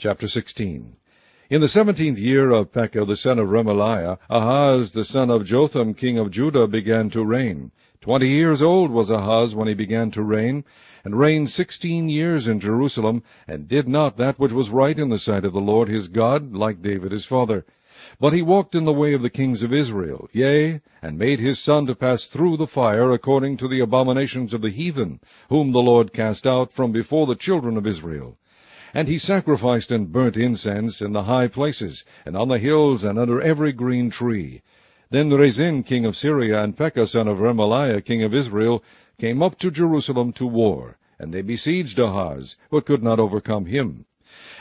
Chapter 16. In the 17th year of Pekah the son of Remaliah, Ahaz the son of Jotham king of Judah began to reign. 20 years old was Ahaz when he began to reign, and reigned 16 years in Jerusalem, and did not that which was right in the sight of the Lord his God, like David his father. But he walked in the way of the kings of Israel, yea, and made his son to pass through the fire according to the abominations of the heathen, whom the Lord cast out from before the children of Israel. And he sacrificed and burnt incense in the high places, and on the hills, and under every green tree. Then Rezin king of Syria and Pekah son of Remaliah king of Israel came up to Jerusalem to war, and they besieged Ahaz, but could not overcome him.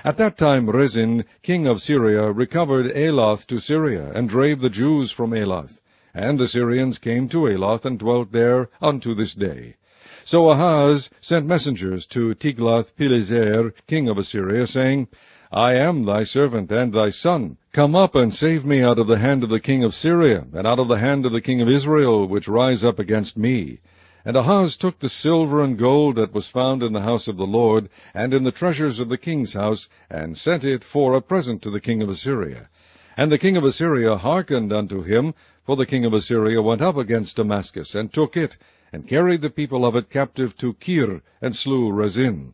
At that time Rezin king of Syria recovered Elath to Syria, and drave the Jews from Elath. And the Syrians came to Elath, and dwelt there unto this day. So Ahaz sent messengers to Tiglath-Pileser king of Assyria, saying, I am thy servant and thy son. Come up and save me out of the hand of the king of Syria, and out of the hand of the king of Israel, which rise up against me. And Ahaz took the silver and gold that was found in the house of the Lord, and in the treasures of the king's house, and sent it for a present to the king of Assyria. And the king of Assyria hearkened unto him, for the king of Assyria went up against Damascus, and took it, and carried the people of it captive to Kir, and slew Rezin.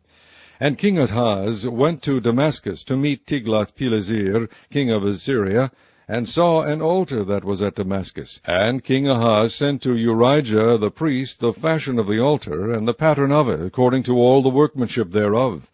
And King Ahaz went to Damascus to meet Tiglath-Pileser king of Assyria, and saw an altar that was at Damascus. And King Ahaz sent to Urijah the priest the fashion of the altar, and the pattern of it, according to all the workmanship thereof.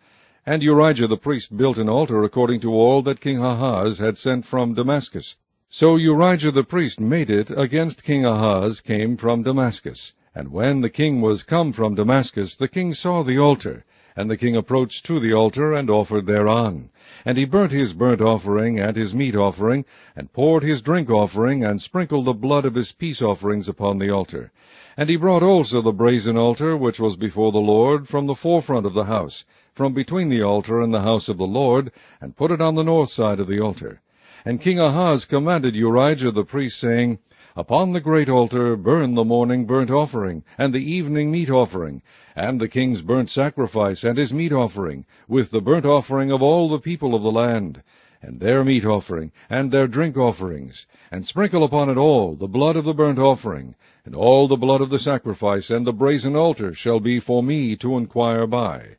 And Urijah the priest built an altar according to all that King Ahaz had sent from Damascus. So Urijah the priest made it against King Ahaz came from Damascus. And when the king was come from Damascus, the king saw the altar. And the king approached to the altar, and offered thereon. And he burnt his burnt offering and his meat offering, and poured his drink offering, and sprinkled the blood of his peace offerings upon the altar. And he brought also the brazen altar, which was before the Lord, from the forefront of the house, from between the altar and the house of the Lord, and put it on the north side of the altar. And King Ahaz commanded Urijah the priest, saying, Upon the great altar burn the morning burnt offering, and the evening meat offering, and the king's burnt sacrifice, and his meat offering, with the burnt offering of all the people of the land, and their meat offering, and their drink offerings, and sprinkle upon it all the blood of the burnt offering, and all the blood of the sacrifice, and the brazen altar shall be for me to inquire by.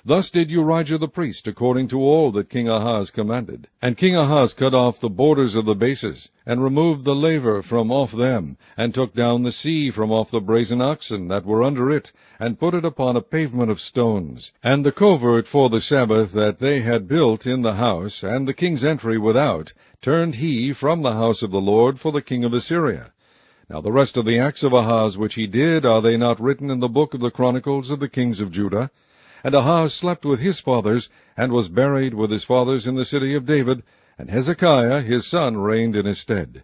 Thus did Urijah the priest, according to all that King Ahaz commanded. And King Ahaz cut off the borders of the bases, and removed the laver from off them, and took down the sea from off the brazen oxen that were under it, and put it upon a pavement of stones. And the covert for the Sabbath that they had built in the house, and the king's entry without, turned he from the house of the Lord for the king of Assyria. Now the rest of the acts of Ahaz which he did, are they not written in the book of the Chronicles of the kings of Judah? And Ahaz slept with his fathers, and was buried with his fathers in the city of David, and Hezekiah his son reigned in his stead.